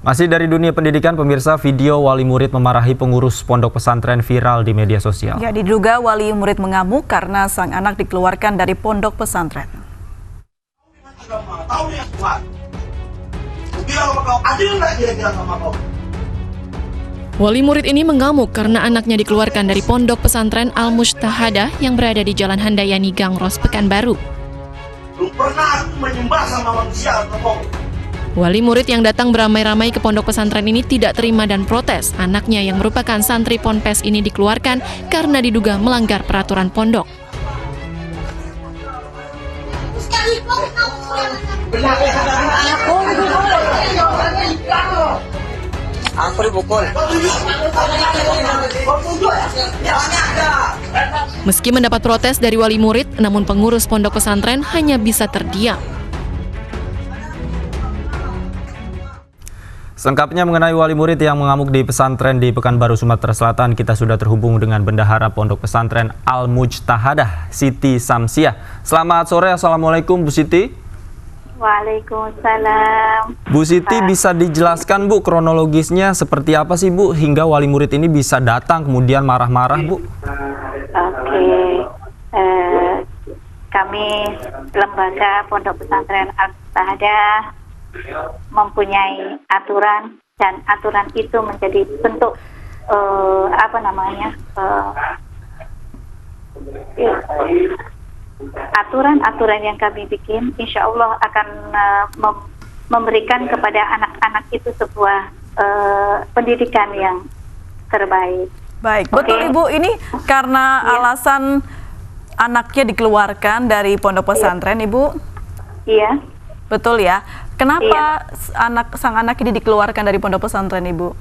Masih dari dunia pendidikan, pemirsa, video wali murid memarahi pengurus pondok pesantren viral di media sosial. Ya, diduga wali murid mengamuk karena sang anak dikeluarkan dari pondok pesantren. Wali murid ini mengamuk karena anaknya dikeluarkan dari pondok pesantren Al-Mujtahadah yang berada di Jalan Handayani Gangros, Pekanbaru. Belum pernah aku menyembah sama manusia atau Wali murid yang datang beramai-ramai ke pondok pesantren ini tidak terima dan protes. Anaknya yang merupakan santri ponpes ini dikeluarkan karena diduga melanggar peraturan pondok. aku dipukul. Meski mendapat protes dari wali murid, namun pengurus pondok pesantren hanya bisa terdiam. Selengkapnya mengenai wali murid yang mengamuk di pesantren di Pekanbaru, Sumatera Selatan, kita sudah terhubung dengan Bendahara Pondok Pesantren Al-Mujtahadah, Siti Samsiah. Selamat sore, Assalamualaikum Bu Siti. Waalaikumsalam. Bu Siti, bisa dijelaskan Bu kronologisnya seperti apa sih Bu hingga wali murid ini bisa datang kemudian marah-marah Bu? Oke. Kami lembaga Pondok Pesantren Al-Mujtahadah mempunyai aturan, dan aturan itu menjadi bentuk aturan-aturan yang kami bikin, insya Allah akan memberikan kepada anak-anak itu sebuah pendidikan yang terbaik. Baik, betul Ibu, ini karena alasan anaknya dikeluarkan dari pondok pesantren, Ibu? Iya. Betul ya. Kenapa sang anak ini dikeluarkan dari pondok pesantren, Ibu?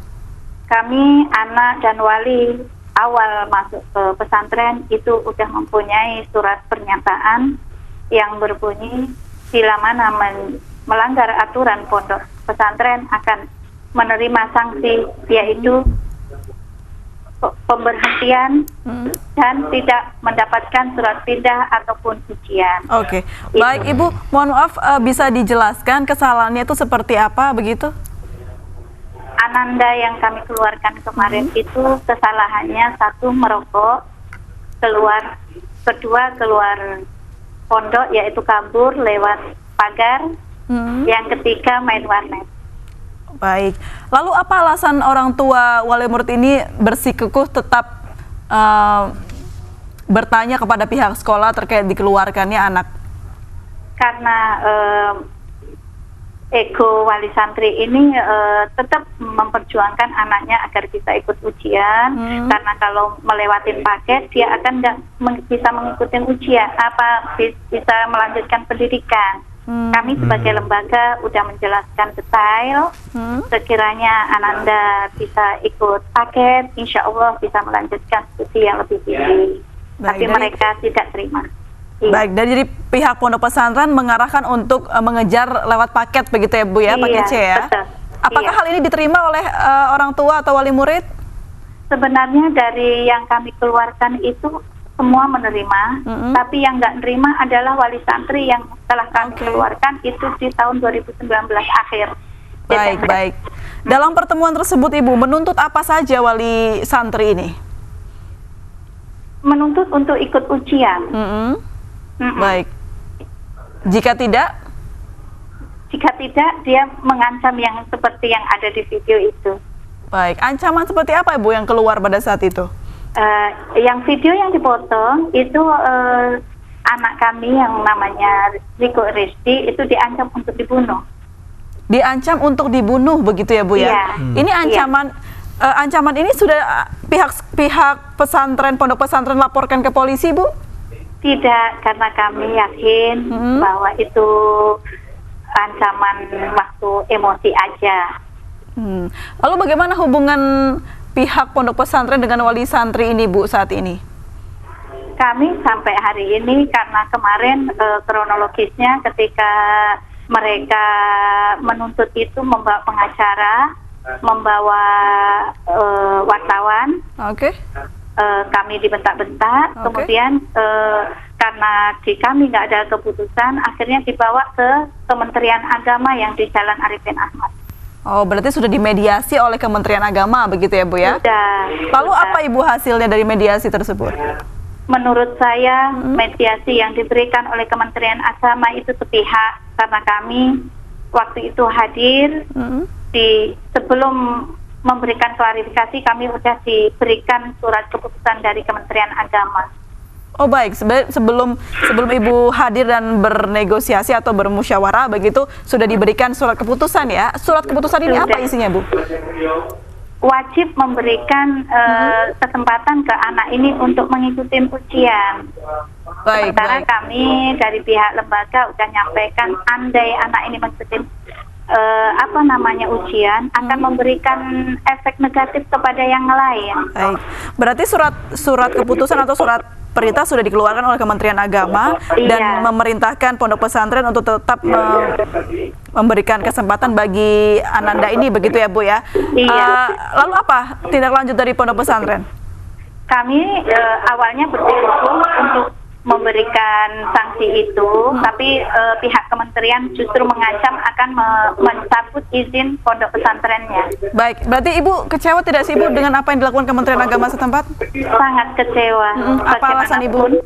Kami, anak dan wali, awal masuk ke pesantren itu udah mempunyai surat pernyataan yang berbunyi bila mana melanggar aturan pondok pesantren akan menerima sanksi, yaitu pemberhentian dan tidak mendapatkan surat pindah ataupun ujian. Oke, baik Ibu, mohon maaf, bisa dijelaskan kesalahannya itu seperti apa begitu? Ananda yang kami keluarkan kemarin itu kesalahannya, satu, merokok, kedua keluar pondok yaitu kabur lewat pagar, yang ketiga main warnet. Baik, lalu apa alasan orang tua wali murid ini bersikukuh tetap bertanya kepada pihak sekolah terkait dikeluarkannya anak? Karena ego wali santri ini tetap memperjuangkan anaknya agar bisa ikut ujian, karena kalau melewatin paket dia akan nggak bisa mengikuti ujian, bisa melanjutkan pendidikan. Kami sebagai lembaga udah menjelaskan detail, sekiranya Ananda bisa ikut paket, insya Allah bisa melanjutkan studi yang lebih tinggi. Tapi mereka tidak terima. Baik, dari pihak pondok pesantren mengarahkan untuk mengejar lewat paket begitu ya Bu ya, paket C ya? Betul. Apakah hal ini diterima oleh orang tua atau wali murid? Sebenarnya dari yang kami keluarkan itu semua menerima, tapi yang nggak menerima adalah wali santri yang telah kami keluarkan itu di tahun 2019 akhir. Baik. Dalam pertemuan tersebut Ibu menuntut apa saja wali santri ini? Menuntut untuk ikut ujian. Baik. Jika tidak? Jika tidak, dia mengancam yang seperti yang ada di video itu. Baik, ancaman seperti apa Ibu yang keluar pada saat itu? Yang video yang dipotong itu anak kami yang namanya Riko Rizdi itu diancam untuk dibunuh. Diancam untuk dibunuh begitu ya Bu ya? Iya. Ini ancaman ini sudah pihak pesantren, pondok pesantren laporkan ke polisi Bu? Tidak, karena kami yakin bahwa itu ancaman waktu emosi aja. Lalu bagaimana hubungan pihak pondok pesantren dengan wali santri ini Bu saat ini? Kami sampai hari ini, karena kemarin kronologisnya ketika mereka menuntut itu membawa pengacara, membawa wartawan. Kami dibentak-bentak, kemudian karena di kami nggak ada keputusan, akhirnya dibawa ke Kementerian Agama yang di Jalan Arifin Ahmad. Oh, berarti sudah dimediasi oleh Kementerian Agama begitu ya, Bu ya? Sudah. Lalu apa Ibu hasilnya dari mediasi tersebut? Menurut saya mediasi yang diberikan oleh Kementerian Agama itu sepihak karena kami waktu itu hadir sebelum memberikan klarifikasi kami sudah diberikan surat keputusan dari Kementerian Agama. Oh baik, sebelum Ibu hadir dan bernegosiasi atau bermusyawarah begitu sudah diberikan surat keputusan ya. Surat keputusan ini apa isinya, Bu? Wajib memberikan kesempatan ke anak ini untuk mengikuti ujian. Sementara kami dari pihak lembaga sudah nyampaikan andai anak ini mengikuti ujian akan memberikan efek negatif kepada yang lain. Baik. Berarti surat keputusan atau surat perintah sudah dikeluarkan oleh Kementerian Agama dan memerintahkan pondok pesantren untuk tetap memberikan kesempatan bagi Ananda ini begitu ya, Bu ya. Iya. Lalu apa tindak lanjut dari pondok pesantren? Kami awalnya berpikir untuk memberikan sanksi itu, tapi pihak kementerian justru mengancam akan mencabut izin pondok pesantrennya. Baik, berarti Ibu kecewa tidak sih Ibu dengan apa yang dilakukan Kementerian Agama setempat? Sangat kecewa. Apa alasan Ibu?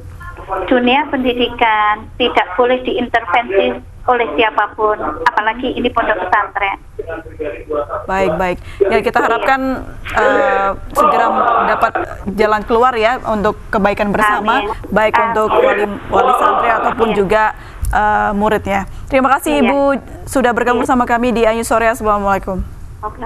Dunia pendidikan tidak boleh diintervensi oleh siapapun, apalagi ini pondok pesantren. Baik. Ya kita harapkan segera dapat jalan keluar ya untuk kebaikan bersama, baik untuk wali santri ataupun juga muridnya. Terima kasih Ibu sudah bergabung bersama kami di Ayu Sore. Assalamualaikum. Oke,